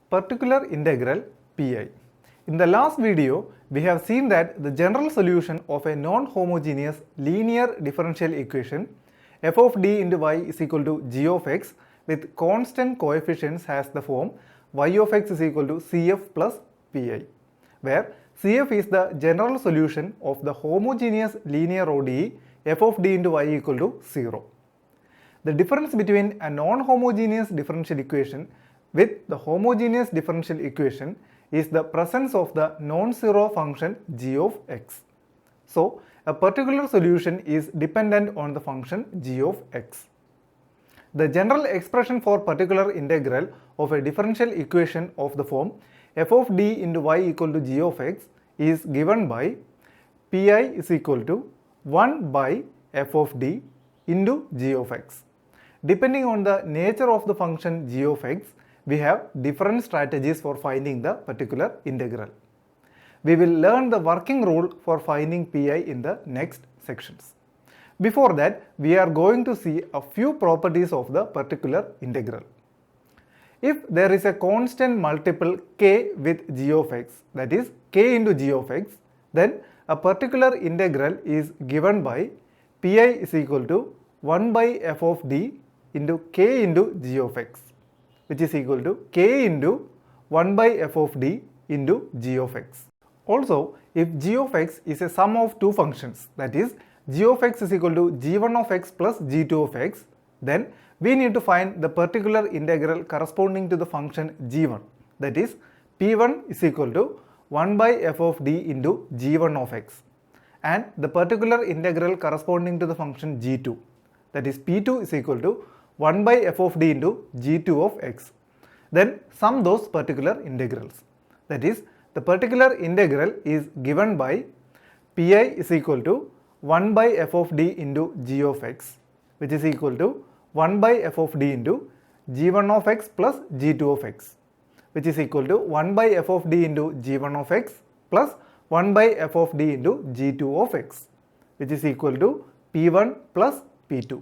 particular integral Pi. In the last video, we have seen that the general solution of a non-homogeneous linear differential equation f of d into y is equal to g of x with constant coefficients has the form y of x is equal to Cf plus Pi, where Cf is the general solution of the homogeneous linear ODE f of d into y equal to 0. The difference between a non-homogeneous differential equation with the homogeneous differential equation is the presence of the non-zero function g of x. So, a particular solution is dependent on the function g of x. The general expression for particular integral of a differential equation of the form f of d into y equal to g of x is given by Pi is equal to 1 by f of d into g of x. Depending on the nature of the function g of x, we have different strategies for finding the particular integral. We will learn the working rule for finding Pi in the next sections. Before that, we are going to see a few properties of the particular integral. If there is a constant multiple k with g of x, that is k into g of x, then a particular integral is given by Pi is equal to 1 by f of d into k into g of x, which is equal to k into 1 by f of d into g of x. Also, if g of x is a sum of two functions, that is g of x is equal to g1 of x plus g2 of x, then we need to find the particular integral corresponding to the function g1, that is p1 is equal to 1 by f of d into g1 of x, and the particular integral corresponding to the function g2, that is p2 is equal to 1 by f of d into g2 of x. Then sum those particular integrals, that is the particular integral is given by Pi is equal to 1 by f of d into g of x, which is equal to 1 by f of d into g1 of x plus g2 of x, which is equal to 1 by f of d into g1 of x plus 1 by f of d into g2 of x, which is equal to p1 plus p2.